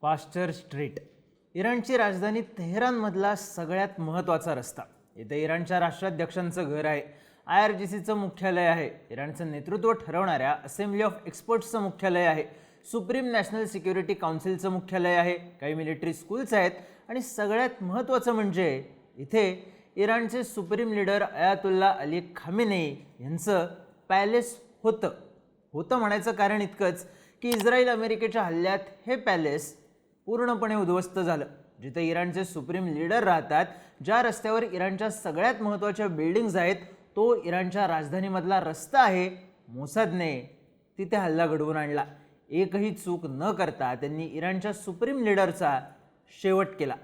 Pasteur street इराणची राजधानी तेहरानमधला सगळ्यात महत्त्वाचा रस्ता. इथे इराणच्या राष्ट्राध्यक्षांचं घर आहे, IRGCचं मुख्यालय आहे, इराणचं नेतृत्व ठरवणाऱ्या असेंब्ली ऑफ एक्सपर्ट्सचं मुख्यालय आहे, सुप्रीम नॅशनल सिक्युरिटी काउन्सिलचं मुख्यालय आहे, काही मिलिटरी स्कूल्स आहेत आणि सगळ्यात महत्त्वाचं म्हणजे इथे इराणचे supreme leader Ayatollah Ali Khamenei यांचं पॅलेस होतं म्हणायचं कारण इतकंच की इस्रायल अमेरिकेच्या हल्ल्यात हे पॅलेस पूर्णपणे उद्ध्वस्त झालं. जिथे इराणचे सुप्रीम लीडर राहतात, ज्या रस्त्यावर इराणच्या सगळ्यात महत्त्वाच्या बिल्डिंग्स आहेत, तो इराणच्या राजधानीमधला रस्ता आहे, मोसादने तिथे हल्ला घडवून आणला. एकही चूक न करता त्यांनी इराणच्या सुप्रीम लीडरचा शेवट केला.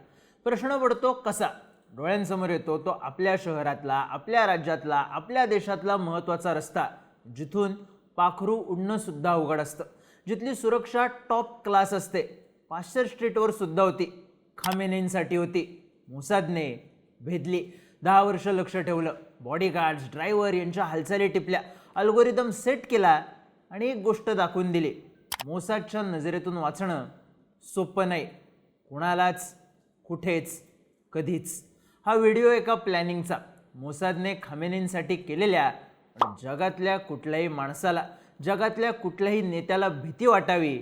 प्रश्न पडतो कसा? डोळ्यांसमोर येतो तो आपल्या शहरातला, आपल्या राज्यातला, आपल्या देशातला महत्त्वाचा रस्ता, जिथून पाखरू उडणं सुद्धा अवघड असतं, जिथली सुरक्षा टॉप क्लास असते. पाश्चर स्ट्रीटवर सुद्धा होती, खामेनेईंसाठी होती. मोसादने भेदली. 10 वर्ष लक्ष ठेवलं, बॉडीगार्ड्स, ड्रायव्हर यांच्या हालचाली टिपल्या, अल्गोरिदम सेट केला आणि एक गोष्ट दाखवून दिली: मोसादच्या नजरेतून वाचणं सोपं नाही, कुणालाच, कुठेच, कधीच. हा व्हिडिओ एका प्लॅनिंगचा, मोसादने खामेनेईंसाठी केलेल्या, जगातल्या कुठल्याही माणसाला, जगातल्या कुठल्याही नेत्याला भीती वाटावी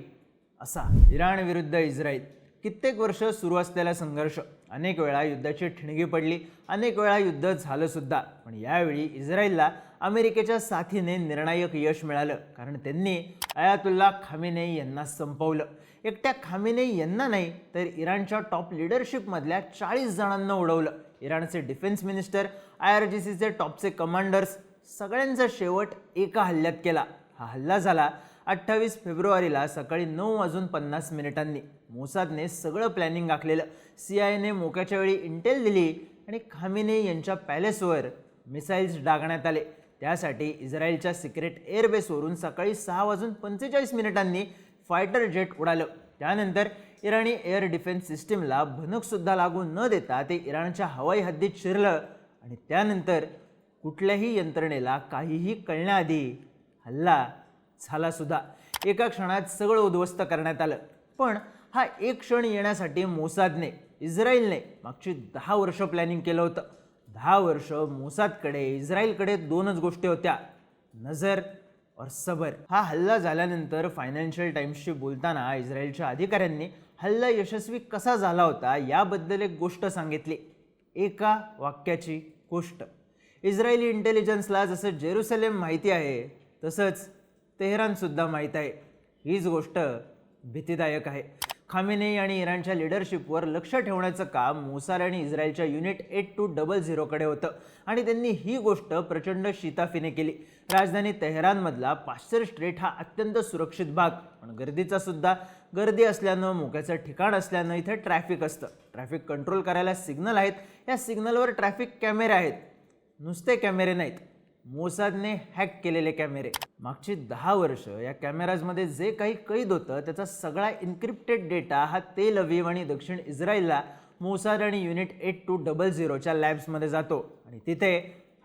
असा. इराण विरुद्ध इस्रायल कित्येक वर्ष सुरू असलेला संघर्ष. अनेक वेळा युद्धाची ठिणगी पडली, अनेक वेळा युद्ध झालं सुद्धा. पण यावेळी इस्रायलला अमेरिकेच्या साथीने निर्णायक यश मिळालं, कारण त्यांनी अयातुल्ला खामेनेई यांना संपवलं. एकट्या खामेनेई यांना नाही, तर इराणच्या टॉप लिडरशिपमधल्या 40 जणांना उडवलं. इराणचे डिफेन्स मिनिस्टर, IRGCचे टॉपचे कमांडर्स, सगळ्यांचा शेवट एका हल्ल्यात केला. हा हल्ला झाला 28 फेब्रुवारीला सकाळी 9:50 मोसादने सगळं प्लॅनिंग आखलेलं. CIAने मोक्याच्या वेळी इंटेल दिली आणि खामेनेई यांच्या पॅलेसवर मिसाईल्स डागण्यात आले. त्यासाठी इस्रायलच्या सिक्रेट एअरबेसवरून सकाळी 6:45 फायटर जेट उडालं. त्यानंतर इराणी एअर डिफेन्स सिस्टीमला भनकसुद्धा लागू न देता ते इराणच्या हवाई हद्दीत शिरलं आणि त्यानंतर कुठल्याही यंत्रणेला काहीही कळण्याआधी हल्ला झाला सुद्धा. एका क्षणात सगळं उद्ध्वस्त करण्यात आलं. पण हा एक क्षण येण्यासाठी मोसादने, इस्रायलने मागची 10 वर्ष प्लॅनिंग केलं होतं. 10 वर्ष मोसादकडे, इस्रायलकडे 2च गोष्टी होत्या: नजर और सबर. हा हल्ला झाल्यानंतर फायनान्शियल टाइम्सशी बोलताना इस्रायलच्या अधिकाऱ्यांनी हल्ला यशस्वी कसा झाला होता याबद्दल एक गोष्ट सांगितली. एका वाक्याची गोष्ट. इस्रायली इंटेलिजन्सला जसं जेरुसलेम माहिती आहे, तसंच तेहरान सुद्धा माहीत आहे. हीच गोष्ट भीतीदायक आहे. खामेनेई आणि इराणच्या लिडरशिपवर लक्ष ठेवण्याचं काम मोसाद आणि इस्रायलच्या युनिट 8200 कडे होतं आणि त्यांनी ही गोष्ट प्रचंड शिताफीने केली. राजधानी तेहरानमधला पाश्चर स्ट्रीट हा अत्यंत सुरक्षित भाग, पण गर्दीचा सुद्धा. गर्दी असल्यानं, मोक्याचं ठिकाण असल्यानं इथे ट्रॅफिक असतं. ट्रॅफिक कंट्रोल करायला सिग्नल आहेत. या सिग्नलवर ट्रॅफिक कॅमेरे आहेत. नुसते कॅमेरे नाहीत, मोसादने हॅक केलेले कॅमेरे. मागची 10 वर्ष या कॅमेराजमध्ये जे काही कैद होतं, त्याचा सगळा इन्क्रिप्टेड डेटा हा तेल अवीव आणि दक्षिण इस्रायलला मोसाद आणि युनिट 8200च्या लॅब्समध्ये जातो आणि तिथे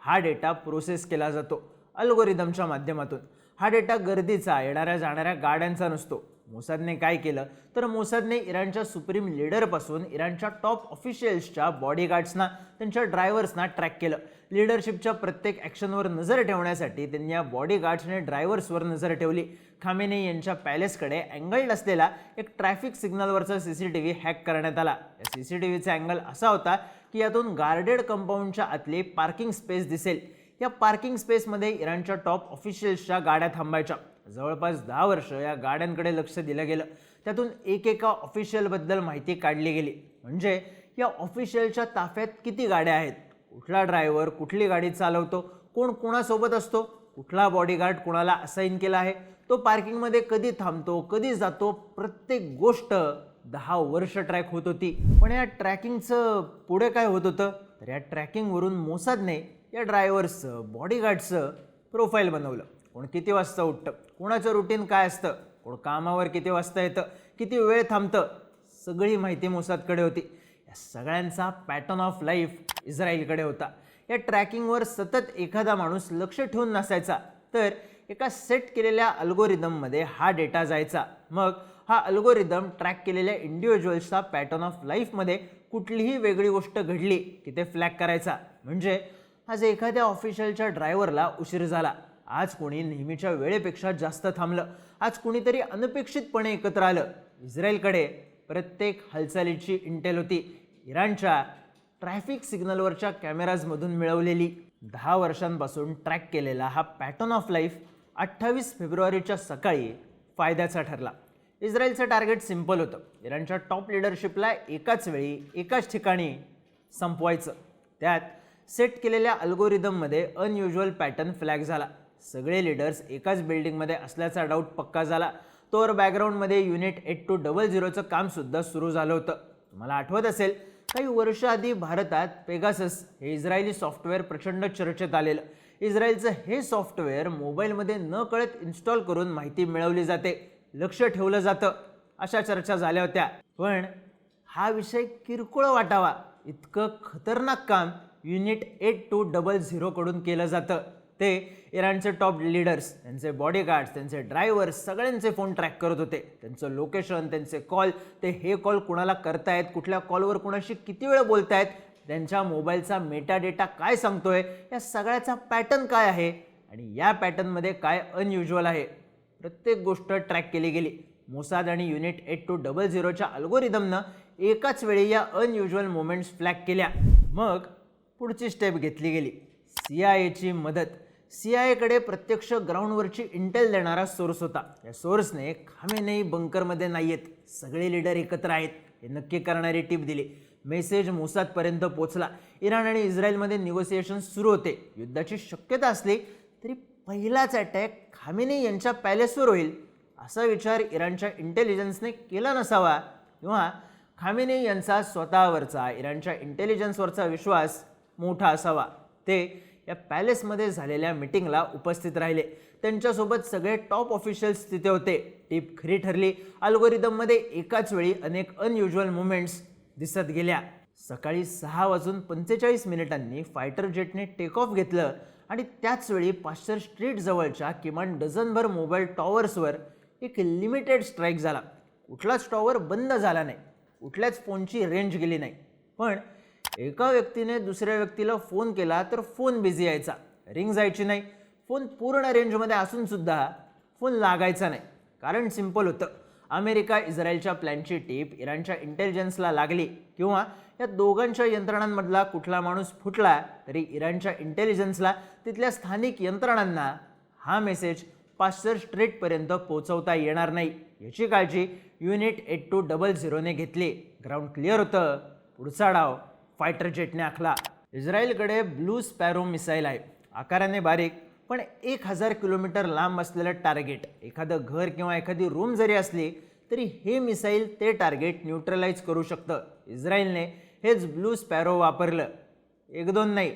हा डेटा प्रोसेस केला जातो अल्गोरिदमच्या माध्यमातून. हा डेटा गर्दीचा, येणाऱ्या जाणाऱ्या गाड्यांचा नसतो. मोसादने काय केलं तर मोसादने इराणच्या सुप्रीम लीडरपासून इराणच्या टॉप ऑफिशियल्सच्या बॉडीगार्ड्सना, त्यांच्या ड्रायव्हर्सना ट्रॅक केलं. लीडरशिपच्या प्रत्येक ॲक्शनवर नजर ठेवण्यासाठी त्यांनी या बॉडीगार्ड्स आणि ड्रायव्हर्सवर नजर ठेवली. खामेनेई यांच्या पॅलेसकडे अँगल्ड असलेला एक ट्रॅफिक सिग्नलवरचा CCTV हॅक करण्यात आला. या CCTVचा अँगल असा होता की यातून गार्डेड कंपाऊंडच्या आतली पार्किंग स्पेस दिसेल. या पार्किंग स्पेसमध्ये इराणच्या टॉप ऑफिशियल्सच्या गाड्या थांबायच्या. जवळपास 10 वर्ष या गाड्यांकडे लक्ष दिलं गेलं. त्यातून एकेका ऑफिशियलबद्दल माहिती काढली गेली. म्हणजे या ऑफिशियलच्या ताफ्यात किती गाड्या आहेत, कुठला ड्रायव्हर कुठली गाडी चालवतो, कोण कोणासोबत असतो, कुठला बॉडीगार्ड कोणाला असाइन केला आहे, तो पार्किंगमध्ये कधी थांबतो, कधी जातो, प्रत्येक गोष्ट 10 वर्ष ट्रॅक होत होती. पण या ट्रॅकिंगचं पुढे काय होत होतं तर या ट्रॅकिंगवरून मोसादने या ड्रायव्हर्सचं, बॉडीगार्डचं प्रोफाईल बनवलं. कोण किती वाजता उठतं, कोणाचं रुटीन काय असतं, कोण कामावर किती वाजता येतं, किती वेळ थांबतं, सगळी माहिती मोसादकडे होती. या सगळ्यांचा पॅटर्न ऑफ लाईफ इस्रायलकडे होता. या ट्रॅकिंगवर सतत एखादा माणूस लक्ष ठेवून नसायचा, तर एका सेट केलेल्या अल्गोरिदममध्ये हा डेटा जायचा. मग हा अल्गोरिदम ट्रॅक केलेल्या इंडिव्हिज्युअल्सचा पॅटर्न ऑफ लाईफमध्ये कुठलीही वेगळी गोष्ट घडली की ते फ्लॅग करायचा. म्हणजे आज एखाद्या ऑफिशियलच्या ड्रायव्हरला उशीर झाला, आज कोणी नेहमीच्या वेळेपेक्षा जास्त थांबलं, आज कुणीतरी अनपेक्षितपणे एकत्र आलं. इस्रायलकडे प्रत्येक हालचालीची इंटेल होती. इराणच्या ट्रॅफिक सिग्नलवरच्या कॅमेराजमधून मिळवलेली 10 वर्षांपासून ट्रॅक केलेला हा पॅटर्न ऑफ लाईफ 28 फेब्रुवारीच्या सकाळी फायद्याचा ठरला. इस्रायलचं टार्गेट सिम्पल होतं. इराणच्या टॉप लिडरशिपला एकाच वेळी एकाच ठिकाणी संपवायचं. त्यात सेट केलेल्या अल्गोरिदममध्ये अनयुज्युअल पॅटर्न फ्लॅग झाला. सगळे लीडर्स एकाच बिल्डिंगमध्ये असल्याचा डाऊट पक्का झाला. तोवर बॅकग्राऊंडमध्ये युनिट 8200चं कामसुद्धा सुरू झालं होतं. तुम्हाला आठवत असेल, काही वर्ष आधी भारतात पेगासस हे इस्रायली सॉफ्टवेअर प्रचंड चर्चेत आलेलं. इस्रायलचं हे सॉफ्टवेअर मोबाईलमध्ये न कळत इन्स्टॉल करून माहिती मिळवली जाते, लक्ष ठेवलं जातं, अशा चर्चा झाल्या होत्या. पण हा विषय किरकोळ वाटावा इतकं खतरनाक काम युनिट 8200 कडून केलं जातं. ते इराणचे टॉप लीडर्स, त्यांचे बॉडीगार्ड्स, त्यांचे ड्रायव्हर्स सगळ्यांचे फोन ट्रॅक करत होते. त्यांचं लोकेशन, त्यांचे कॉल, ते हे कॉल कुणाला करतायत, कुठल्या कॉलवर कुणाशी किती वेळ बोलतायत, त्यांच्या मोबाईलचा मेटा डेटा काय सांगतोय, या सगळ्याचा पॅटर्न काय आहे आणि या पॅटर्नमध्ये काय अनयुज्युअल आहे, प्रत्येक गोष्ट ट्रॅक केली गेली. मोसाद आणि युनिट 8200च्या अल्गोरिदमनं एकाच वेळी या अनयुज्युअल मोमेंट्स फ्लॅग केल्या. मग पुढची स्टेप घेतली गेली, CIA मदत. CIA प्रत्यक्ष ग्राउंडवरची इंटेल देणारा सोर्स होता. या सोर्सने खामेनेई बंकरमध्ये नाही आहेत, सगळे लीडर एकत्र आहेत हे नक्की करणारी टीप दिली. मेसेज मोसादपर्यंत पोहोचला. इराण आणि इस्रायलमध्ये निगोसिएशन सुरू होते. युद्धाची शक्यता असली तरी पहिलाच अटॅक खामेनेई यांच्या पॅलेसवर होईल असा विचार इराणच्या इंटेलिजन्सने केला नसावा, किंवा खामेनेई यांचा स्वतःवरचा इराणच्या इंटेलिजन्सवरचा विश्वास मोठा असावा. ते या पॅलेसमध्ये झालेल्या मीटिंगला उपस्थित राहिले. त्यांच्यासोबत सगळे टॉप ऑफिशियल्स तिथे होते. टीप खरी ठरली. अल्गोरिदममध्ये एकाच वेळी अनेक अनयुज्युअल मुवमेंट्स दिसत गेल्या. सकाळी 6:45 फायटर जेटने टेक ऑफ घेतलं आणि त्याच वेळी पाश्चर स्ट्रीट जवळच्या किमान डझनभर मोबाईल टॉवर्सवर एक लिमिटेड स्ट्राईक झाला. कुठलाच टॉवर बंद झाला नाही, कुठल्याच फोनची रेंज गेली नाही. पण एका व्यक्तीने दुसऱ्या व्यक्तीला फोन केला तर फोन बिझी यायचा, रिंग जायची नाही. फोन पूर्ण रेंजमध्ये असून सुद्धा फोन लागायचा नाही. कारण सिंपल होतं, अमेरिका इस्रायलच्या प्लॅनची टीप इराणच्या इंटेलिजन्सला लागली, किंवा या दोघांच्या यंत्रणांमधला कुठला माणूस फुटला तरी इराणच्या इंटेलिजन्सला, तिथल्या स्थानिक यंत्रणांना हा मेसेज पाश्चर स्ट्रीटपर्यंत पोहोचवता येणार नाही याची काळजी युनिट 8200ने घेतली. ग्राउंड क्लिअर होतं. पुढचा डाव फायटर जेटने आखला. इस्रायलकडे ब्लू स्पॅरो मिसाईल आहे. आकाराने बारीक पण 1000 किलोमीटर लांब असलेलं टार्गेट, एखादं घर किंवा एखादी रूम जरी असली तरी हे मिसाईल ते टार्गेट न्यूट्रलाइज करू शकतं. इस्रायलने हेच ब्लू स्पॅरो वापरलं. 1-2 नाही,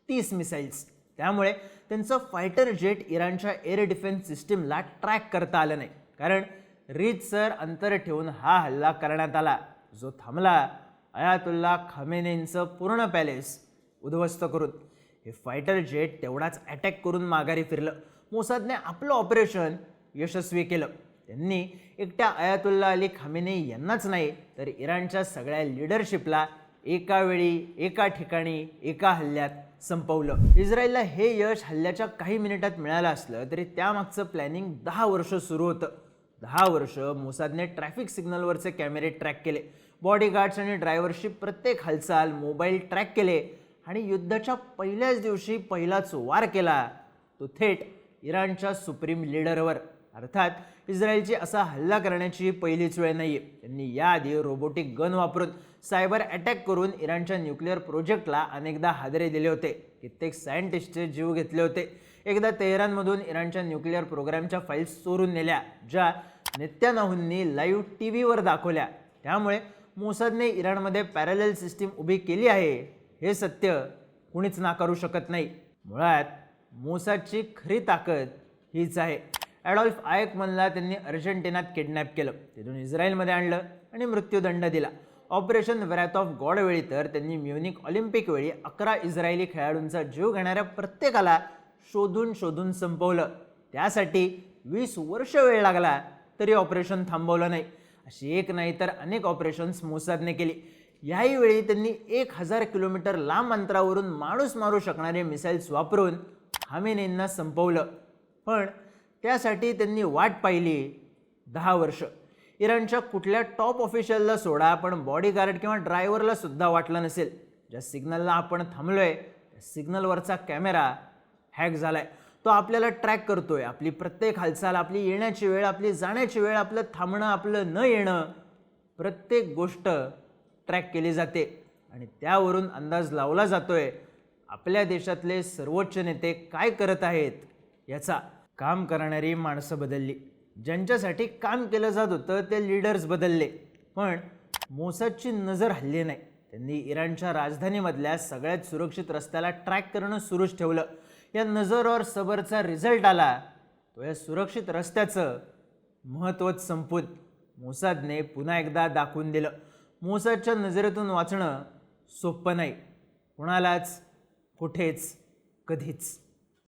30 मिसाईल्स. त्यामुळे त्यांचं फायटर जेट इराणच्या एअर डिफेन्स सिस्टीमला ट्रॅक करता आलं नाही. कारण रीतसर अंतर ठेवून हा हल्ला करण्यात आला, जो थांबला अयातुल्ला खामेनेईंचं पूर्ण पॅलेस उद्ध्वस्त करून. हे फायटर जेट तेवढाच अटॅक करून माघारी फिरलं. मोसादने आपलं ऑपरेशन यशस्वी केलं. त्यांनी एकट्या अयातुल्ला अली खामेनेई यांनाच नाही तर इराणच्या सगळ्या लिडरशिपला एका वेळी, एका ठिकाणी, एका हल्ल्यात संपवलं. इस्रायलला हे यश हल्ल्याच्या काही मिनिटात मिळालं असलं तरी त्यामागचं प्लॅनिंग 10 वर्ष सुरू होतं. 10 वर्ष मोसादने ट्रॅफिक सिग्नलवरचे कॅमेरे ट्रॅक केले, बॉडीगार्ड्स आणि ड्रायव्हरची प्रत्येक हालचाल, मोबाईल ट्रॅक केले आणि युद्धाच्या पहिल्याच दिवशी पहिलाच वार केला तो थेट इराणच्या सुप्रीम लीडरवर. अर्थात इस्रायलची असा हल्ला करण्याची पहिलीच वेळ नाही आहे. त्यांनी याआधी रोबोटिक गन वापरून सायबर अटॅक करून इराणच्या न्यूक्लिअर प्रोजेक्टला अनेकदा हादरे दिले होते. कित्येक सायंटिस्टचे जीव घेतले होते. एकदा तेहरानमधून इराणच्या न्यूक्लिअर प्रोग्रामच्या फाईल्स चोरून नेल्या, ज्या नेत्यानाहूंनी लाईव्ह टीव्हीवर दाखवल्या. त्यामुळे मोसादने इराणमध्ये पॅरलल सिस्टीम उभी केली आहे हे सत्य कुणीच नाकारू शकत नाही. मुळात मोसादची खरी ताकद हीच आहे. ॲडॉल्फ आयकमनला त्यांनी अर्जेंटिनात किडनॅप केलं, तिथून इस्रायलमध्ये आणलं आणि मृत्यूदंड दिला. ऑपरेशन व्रॅथ ऑफ गॉड वेळी तर त्यांनी म्युनिक ऑलिम्पिक वेळी 11 इस्रायली खेळाडूंचा जीव घेणाऱ्या प्रत्येकाला शोधून संपवलं. त्यासाठी 20 वर्ष वेळ लागला, तरी ऑपरेशन थांबवलं नाही. अशी एक नाही तर अनेक ऑपरेशन्स मोसादने केली. याही वेळी त्यांनी 1000 किलोमीटर लांब अंतरावरून माणूस मारू शकणारे मिसाईल्स वापरून खामेनेंना संपवलं. पण त्यासाठी त्यांनी वाट पाहिली 10 वर्ष. इराणच्या कुठल्या टॉप ऑफिशियलला सोडा, पण बॉडीगार्ड किंवा ड्रायव्हरला सुद्धा वाटलं नसेल ज्या सिग्नलला आपण थांबलोय त्या सिग्नलवरचा कॅमेरा हॅक झालाय. तो आपल्याला ट्रॅक करतोय. आपली प्रत्येक हालचाल, आपली येण्याची वेळ, आपली जाण्याची वेळ, आपलं थांबणं, आपलं न येणं, प्रत्येक गोष्ट ट्रॅक केली जाते आणि त्यावरून अंदाज लावला जातोय आपल्या देशातले सर्वोच्च नेते काय करत आहेत याचा. काम करणारी माणसं बदलली, ज्यांच्यासाठी काम केलं जात होतं ते लीडर्स बदलले, पण मोसादची नजर हल्ली नाही. त्यांनी इराणच्या राजधानीमधल्या सगळ्यात सुरक्षित रस्त्याला ट्रॅक करणं सुरूच ठेवलं. या नजर और सबरचा रिझल्ट आला तो या सुरक्षित रस्त्याचं महत्त्वच संपून मोसादने पुन्हा एकदा दाखवून दिलं. मोसादच्या नजरेतून वाचणं सोपं नाही, कुणालाच, कुठेच, कधीच.